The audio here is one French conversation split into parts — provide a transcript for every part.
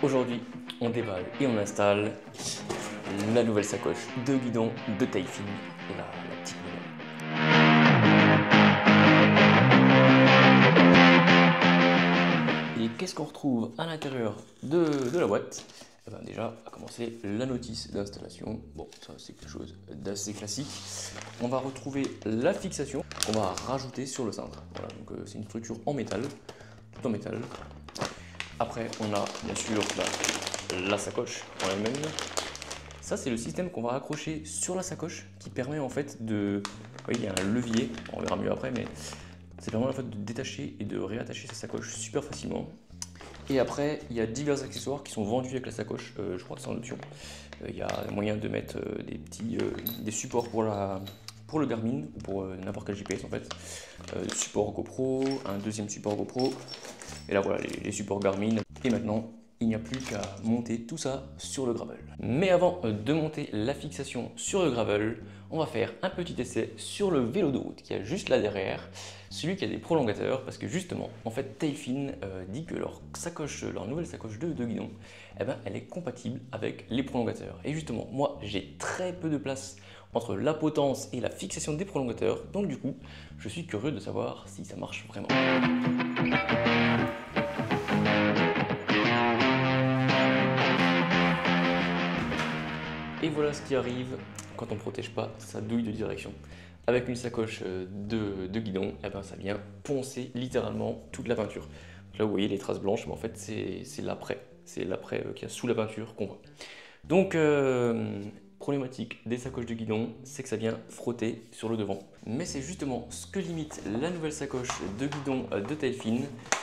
Aujourd'hui, on déballe et on installe la nouvelle sacoche de guidon de Tailfin, la petite nouvelle. Et qu'est-ce qu'on retrouve à l'intérieur de la boîte? Eh ben déjà, à commencer, la notice d'installation. Bon, ça c'est quelque chose d'assez classique. On va retrouver la fixation qu'on va rajouter sur le cintre. Voilà, donc c'est une structure en métal, tout en métal. Après, on a bien sûr la sacoche en elle-même. Ça, c'est le système qu'on va accrocher sur la sacoche qui permet en fait de... Vous voyez, il y a un levier, on verra mieux après, mais ça permet en fait de détacher et de réattacher sa sacoche super facilement. Et après, il y a divers accessoires qui sont vendus avec la sacoche, je crois que c'est en option. Il y a moyen de mettre des supports pour le Garmin ou pour n'importe quel GPS en fait. Support GoPro, un deuxième support GoPro. Et là voilà les supports Garmin. Et maintenant, il n'y a plus qu'à monter tout ça sur le gravel. Mais avant de monter la fixation sur le gravel, on va faire un petit essai sur le vélo de route qui est juste là derrière, celui qui a des prolongateurs, parce que justement, en fait, Tailfin dit que leur nouvelle sacoche de guidon, eh ben, elle est compatible avec les prolongateurs. Et justement, moi, j'ai très peu de place entre la potence et la fixation des prolongateurs, donc du coup, je suis curieux de savoir si ça marche vraiment. Et voilà ce qui arrive quand on ne protège pas sa douille de direction. Avec une sacoche de guidon, eh ben ça vient poncer littéralement toute la peinture. Là vous voyez les traces blanches, mais en fait c'est l'après. C'est l'après qu'il y a sous la peinture qu'on voit. Donc problématique des sacoches de guidon, c'est que ça vient frotter sur le devant. Mais c'est justement ce que limite la nouvelle sacoche de guidon de Tailfin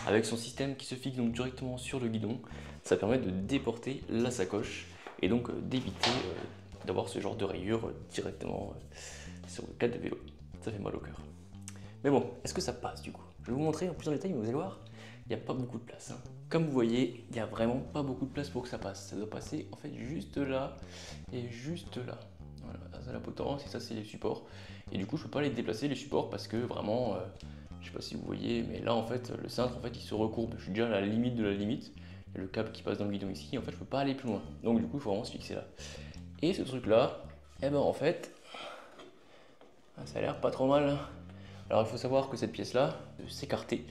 avec son système qui se fixe donc directement sur le guidon. Ça permet de déporter la sacoche et donc d'éviter d'avoir ce genre de rayures directement sur le cadre de vélo. Ça fait mal au cœur. Mais bon, est-ce que ça passe du coup? Je vais vous montrer en plus en détail, mais vous allez voir, il n'y a pas beaucoup de place. Comme vous voyez, il n'y a vraiment pas beaucoup de place pour que ça passe. Ça doit passer en fait juste là et juste là. Voilà, ça c'est la potence et ça c'est les supports. Et du coup, je peux pas les déplacer les supports parce que vraiment, je sais pas si vous voyez, mais là en fait, le cintre en fait il se recourbe. Je suis déjà à la limite de la limite. Il y a le câble qui passe dans le guidon ici. En fait, je peux pas aller plus loin. Donc du coup, il faut vraiment se fixer là. Et ce truc là, eh ben en fait, ça a l'air pas trop mal. Alors il faut savoir que cette pièce là s'écarter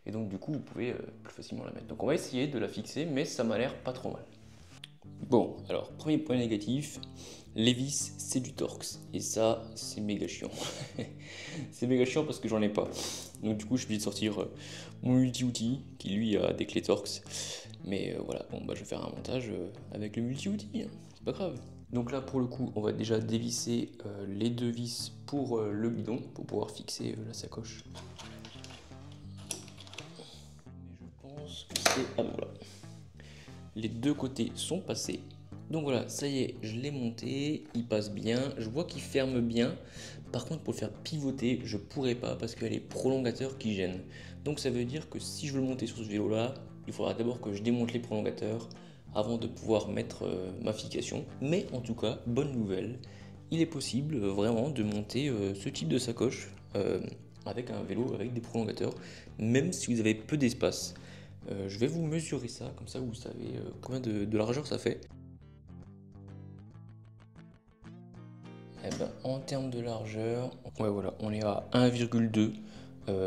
et donc du coup vous pouvez plus facilement la mettre. Donc on va essayer de la fixer, mais ça m'a l'air pas trop mal. Bon, alors premier point négatif, les vis c'est du Torx et ça c'est méga chiant. C'est méga chiant parce que j'en ai pas. Donc du coup je suis obligé de sortir mon multi-outil qui lui a des clés Torx. Mais voilà, bon bah je vais faire un montage avec le multi-outil, c'est pas grave. Donc là pour le coup on va déjà dévisser les deux vis pour le guidon pour pouvoir fixer la sacoche. Mais je pense que c'est... Ah ben voilà. Les deux côtés sont passés. Donc voilà, ça y est, je l'ai monté, il passe bien, je vois qu'il ferme bien. Par contre pour le faire pivoter, je pourrais pas parce qu'il y a les prolongateurs qui gênent. Donc ça veut dire que si je veux le monter sur ce vélo là, il faudra d'abord que je démonte les prolongateurs avant de pouvoir mettre ma fixation. Mais en tout cas, bonne nouvelle, il est possible vraiment de monter ce type de sacoche avec un vélo avec des prolongateurs, même si vous avez peu d'espace. Je vais vous mesurer ça, comme ça vous savez combien de largeur ça fait. Eh ben, en termes de largeur, ouais, voilà, on est à 1,2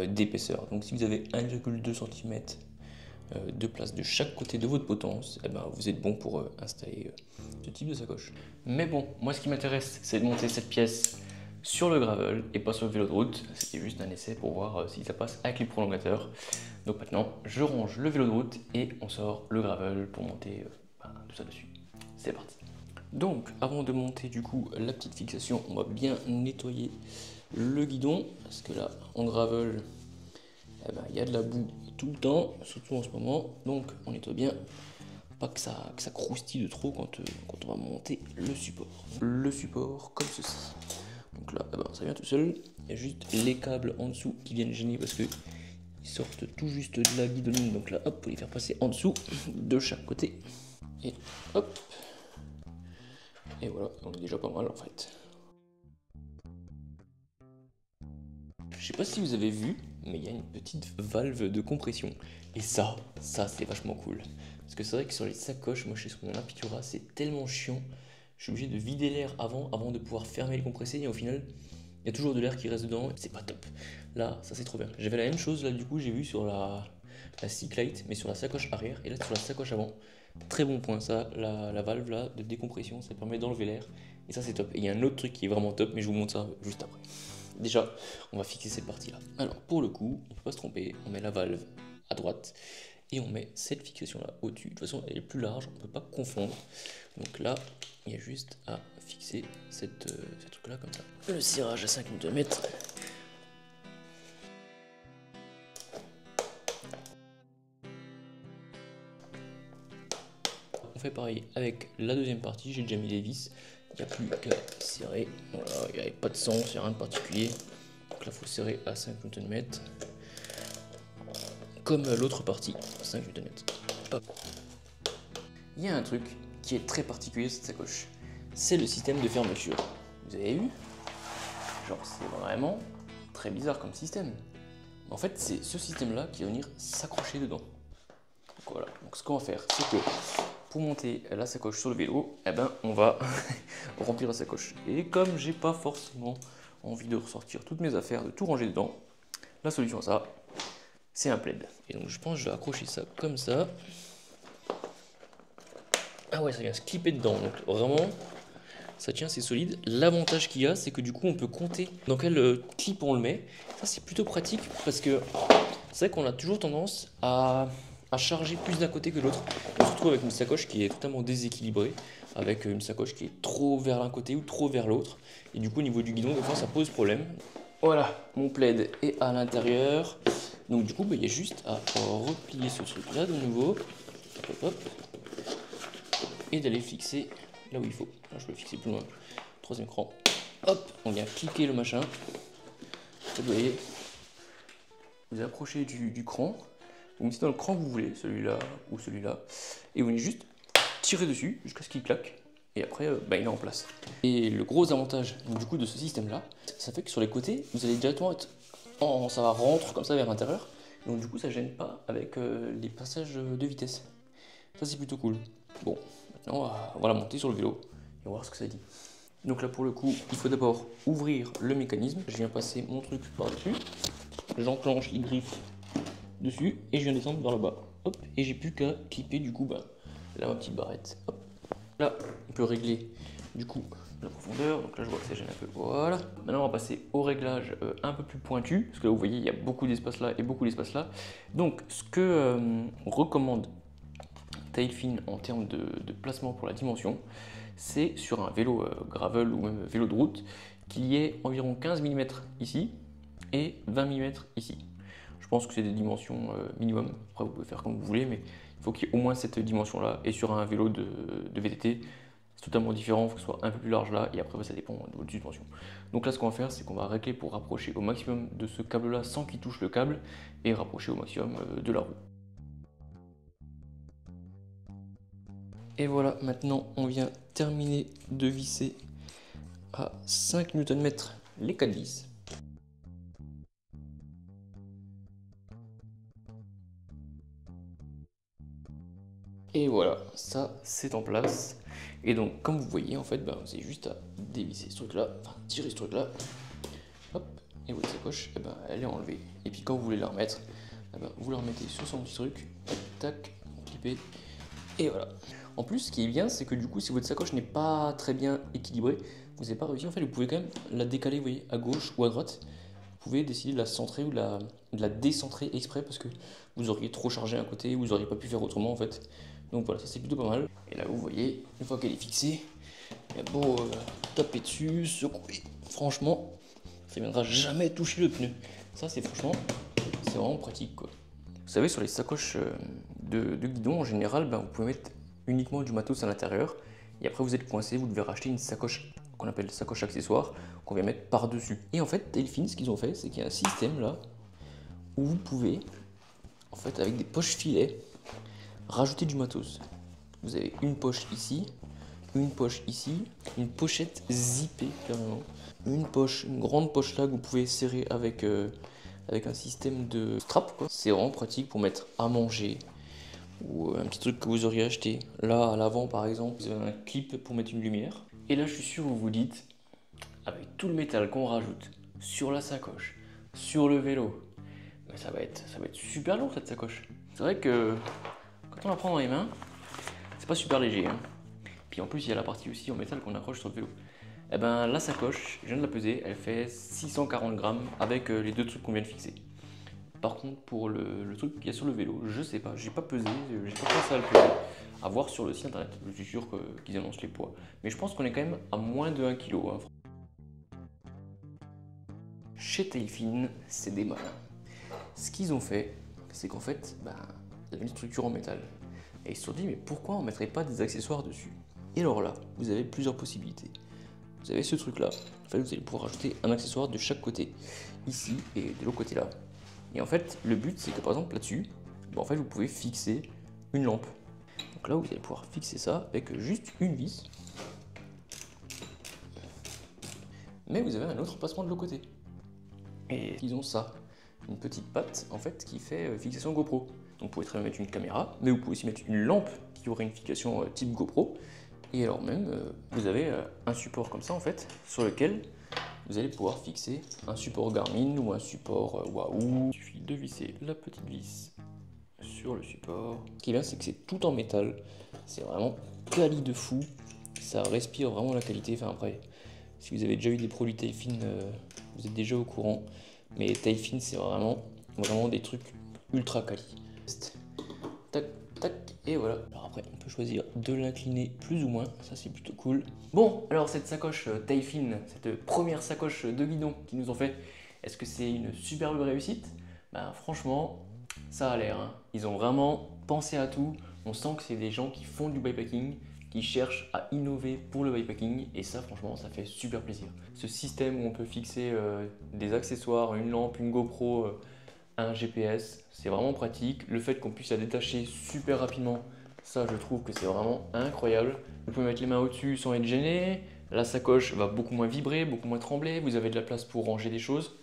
d'épaisseur. Donc si vous avez 1,2 cm de place de chaque côté de votre potence, eh ben, vous êtes bon pour installer ce type de sacoche. Mais bon, moi ce qui m'intéresse, c'est de monter cette pièce sur le gravel et pas sur le vélo de route. C'était juste un essai pour voir si ça passe avec les prolongateurs. Donc maintenant, je range le vélo de route et on sort le gravel pour monter tout ça dessus. C'est parti. Donc, avant de monter du coup la petite fixation, on va bien nettoyer le guidon parce que là, en gravel, eh ben, y a de la boue tout le temps, surtout en ce moment. Donc, on nettoie bien, pas que ça croustille de trop quand on va monter le support. Le support comme ceci. Donc là, eh ben, ça vient tout seul. Il y a juste les câbles en dessous qui viennent gêner parce que ils sortent tout juste de la guidonine. Donc là, hop, pour les faire passer en dessous de chaque côté. Et hop. Et voilà, on est déjà pas mal en fait. Je sais pas si vous avez vu, mais il y a une petite valve de compression. Et ça c'est vachement cool. Parce que c'est vrai que sur les sacoches, moi chez mon Apithura, c'est tellement chiant. Je suis obligé de vider l'air avant de pouvoir fermer le compressé et au final, il y a toujours de l'air qui reste dedans. C'est pas top. Là, ça c'est trop bien. J'avais la même chose là du coup, j'ai vu sur la Cyclite, mais sur la sacoche arrière et là sur la sacoche avant. Très bon point ça, la valve là de décompression, ça permet d'enlever l'air et ça c'est top. Et il y a un autre truc qui est vraiment top, mais je vous montre ça juste après. Déjà, on va fixer cette partie là. Alors pour le coup, on peut pas se tromper, on met la valve à droite et on met cette fixation là au-dessus. De toute façon, elle est plus large, on peut pas confondre. Donc là, il y a juste à fixer ce truc là comme ça. Le cirage à 5 Nm. On fait pareil avec la deuxième partie, j'ai déjà mis les vis, il n'y a plus qu'à serrer, voilà, il n'y a pas de sens, il n'y a rien de particulier. Donc là il faut serrer à 5 Nm, comme l'autre partie, 5 Nm. Hop. Il y a un truc qui est très particulier sur cette sacoche, c'est le système de fermeture. Vous avez vu? Genre c'est vraiment très bizarre comme système. En fait c'est ce système là qui va venir s'accrocher dedans. Donc voilà, donc ce qu'on va faire c'est que pour monter la sacoche sur le vélo, eh ben, on va remplir la sacoche. Et comme j'ai pas forcément envie de ressortir toutes mes affaires, de tout ranger dedans, la solution à ça, c'est un plaid. Et donc je pense que je vais accrocher ça comme ça. Ah ouais, ça vient se clipper dedans, donc vraiment, ça tient, c'est solide. L'avantage qu'il y a, c'est que du coup, on peut compter dans quel clip on le met. Ça, c'est plutôt pratique parce que c'est vrai qu'on a toujours tendance à charger plus d'un côté que de l'autre. On se retrouve avec une sacoche qui est totalement déséquilibrée, avec une sacoche qui est trop vers l'un côté ou trop vers l'autre. Et du coup, au niveau du guidon, des fois, ça pose problème. Voilà, mon plaid est à l'intérieur. Donc du coup, il y a juste à replier ce truc-là de nouveau. Hop, hop. Et d'aller fixer là où il faut. Là, je peux le fixer plus loin. Troisième cran. Hop, on vient cliquer le machin. Vous voyez, vous approchez du cran. Vous mettez dans le cran que vous voulez, celui-là ou celui-là, et vous venez juste tirer dessus jusqu'à ce qu'il claque, et après il est en place. Et le gros avantage du coup de ce système-là, ça fait que sur les côtés, vous allez directement être ça va rentrer comme ça vers l'intérieur, donc du coup ça gêne pas avec les passages de vitesse. Ça c'est plutôt cool. Bon, maintenant on va la monter sur le vélo et on va voir ce que ça dit. Donc là pour le coup, il faut d'abord ouvrir le mécanisme. Je viens passer mon truc par-dessus, j'enclenche les griffes dessus et je viens descendre vers le bas. Hop, et j'ai plus qu'à clipper du coup là ma petite barrette. Hop. Là, on peut régler du coup la profondeur. Donc là, je vois que ça gêne un peu. Voilà. Maintenant, on va passer au réglage un peu plus pointu. Parce que là, vous voyez, il y a beaucoup d'espace là et beaucoup d'espace là. Donc, ce que recommande Tailfin en termes de placement pour la dimension, c'est sur un vélo gravel ou même vélo de route qu'il y ait environ 15 mm ici et 20 mm ici. Je pense que c'est des dimensions minimum. Après, vous pouvez faire comme vous voulez, mais il faut qu'il y ait au moins cette dimension-là. Et sur un vélo de VTT, c'est totalement différent. Il faut que ce soit un peu plus large là. Et après, ça dépend de votre suspension. Donc là, ce qu'on va faire, c'est qu'on va régler pour rapprocher au maximum de ce câble-là sans qu'il touche le câble et rapprocher au maximum de la roue. Et voilà, maintenant, on vient terminer de visser à 5 Nm les 4 vis. Et voilà, ça c'est en place. Et donc comme vous voyez en fait, c'est juste à dévisser ce truc là, enfin tirer ce truc là, hop, et votre sacoche, elle est enlevée. Et puis quand vous voulez la remettre, vous la remettez sur son petit truc, hop, tac, clipper, et voilà. En plus ce qui est bien, c'est que du coup si votre sacoche n'est pas très bien équilibrée, vous n'avez pas réussi, en fait vous pouvez quand même la décaler, vous voyez, à gauche ou à droite. Vous pouvez décider de la centrer ou de la décentrer exprès parce que vous auriez trop chargé un côté ou vous n'auriez pas pu faire autrement en fait. Donc voilà, ça c'est plutôt pas mal. Et là vous voyez, une fois qu'elle est fixée, il y a beau taper dessus, secouer. Franchement, ça ne viendra jamais toucher le pneu. Ça c'est vraiment pratique quoi. Vous savez, sur les sacoches de guidon en général, vous pouvez mettre uniquement du matos à l'intérieur. Et après vous êtes coincé, vous devez racheter une sacoche qu'on appelle sacoche accessoire, qu'on vient mettre par-dessus. Et en fait, Tailfin, ce qu'ils ont fait, c'est qu'il y a un système là, où vous pouvez, en fait, avec des poches filets, rajouter du matos. Vous avez une poche ici, une poche ici, une pochette zippée carrément, une grande poche là que vous pouvez serrer avec un système de strap quoi. C'est vraiment pratique pour mettre à manger, ou un petit truc que vous auriez acheté. Là, à l'avant par exemple, vous avez un clip pour mettre une lumière. Et là, je suis sûr, vous vous dites, avec tout le métal qu'on rajoute sur la sacoche, sur le vélo, mais ça va être super lourd cette sacoche. C'est vrai que quand on la prend dans les mains, c'est pas super léger, hein. Puis en plus, il y a la partie aussi en métal qu'on accroche sur le vélo. Et ben la sacoche, je viens de la peser, elle fait 640 grammes avec les deux trucs qu'on vient de fixer. Par contre, pour le truc qu'il y a sur le vélo, je sais pas, j'ai pas pesé, j'ai pas pensé à le peser. À voir sur le site internet, je suis sûr qu'ils annoncent les poids. Mais je pense qu'on est quand même à moins de 1 kg, hein. Chez Tailfin, c'est des malins. Ce qu'ils ont fait, c'est qu'en fait, il y avait une structure en métal. Et ils se sont dit, mais pourquoi on ne mettrait pas des accessoires dessus? Et alors là, vous avez plusieurs possibilités. Vous avez ce truc là, en fait vous allez pouvoir rajouter un accessoire de chaque côté, ici et de l'autre côté là. Et en fait, le but c'est que par exemple là-dessus, en fait vous pouvez fixer une lampe. Donc là vous allez pouvoir fixer ça avec juste une vis. Mais vous avez un autre emplacement de l'autre côté. Et ils ont ça, une petite patte en fait qui fait fixation GoPro. Donc vous pouvez très bien mettre une caméra, mais vous pouvez aussi mettre une lampe qui aurait une fixation type GoPro. Et alors même, vous avez un support comme ça en fait, sur lequel vous allez pouvoir fixer un support Garmin ou un support Wahoo. Il suffit de visser la petite vis sur le support. Ce qui est bien, c'est que c'est tout en métal. C'est vraiment quali de fou. Ça respire vraiment la qualité. Enfin après, si vous avez déjà eu des produits Tailfin, vous êtes déjà au courant. Mais Tailfin, c'est vraiment des trucs ultra quali. Tac, tac, et voilà. Alors après, on peut choisir de l'incliner plus ou moins, ça c'est plutôt cool. Bon, alors cette sacoche Tailfin, cette première sacoche de guidon qu'ils nous ont fait, est-ce que c'est une superbe réussite? Franchement, ça a l'air, hein. Ils ont vraiment pensé à tout. On sent que c'est des gens qui font du bikepacking, qui cherchent à innover pour le bikepacking, et ça franchement, ça fait super plaisir. Ce système où on peut fixer des accessoires, une lampe, une GoPro, un GPS, c'est vraiment pratique. Le fait qu'on puisse la détacher super rapidement, ça je trouve que c'est vraiment incroyable. Vous pouvez mettre les mains au-dessus sans être gêné. La sacoche va beaucoup moins vibrer, beaucoup moins trembler. Vous avez de la place pour ranger des choses.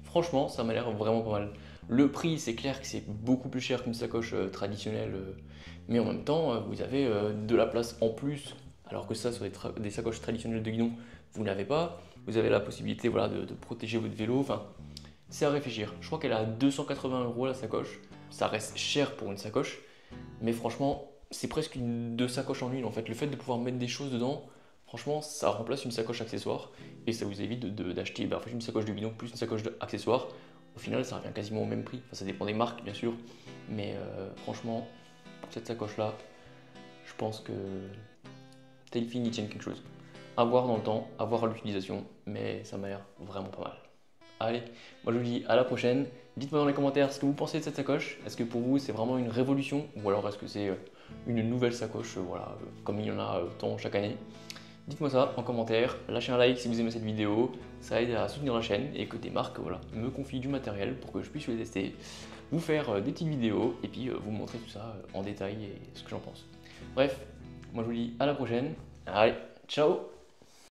Franchement, ça m'a l'air vraiment pas mal. Le prix, c'est clair que c'est beaucoup plus cher qu'une sacoche traditionnelle, mais en même temps, vous avez de la place en plus, alors que ça, sur des sacoches traditionnelles de guidon, vous n'avez pas. Vous avez la possibilité voilà, de protéger votre vélo. Enfin, c'est à réfléchir. Je crois qu'elle est à 280 € la sacoche. Ça reste cher pour une sacoche, mais franchement, c'est presque deux sacoches en une en fait. Le fait de pouvoir mettre des choses dedans, franchement, ça remplace une sacoche accessoire et ça vous évite d'acheter en fait, une sacoche de guidon plus une sacoche accessoire. Au final, ça revient quasiment au même prix. Enfin, ça dépend des marques, bien sûr, mais franchement, cette sacoche-là, je pense que Tailfin y tienne quelque chose. À voir dans le temps, à voir à l'utilisation, mais ça m'a l'air vraiment pas mal. Allez, moi je vous dis à la prochaine. Dites-moi dans les commentaires ce que vous pensez de cette sacoche. Est-ce que pour vous c'est vraiment une révolution ou alors est-ce que c'est une nouvelle sacoche, voilà, comme il y en a tant chaque année. Dites-moi ça en commentaire, lâchez un like si vous aimez cette vidéo, ça aide à soutenir la chaîne et que des marques voilà, me confient du matériel pour que je puisse le tester, vous faire des petites vidéos et puis vous montrer tout ça en détail et ce que j'en pense. Bref, moi je vous dis à la prochaine, allez, ciao!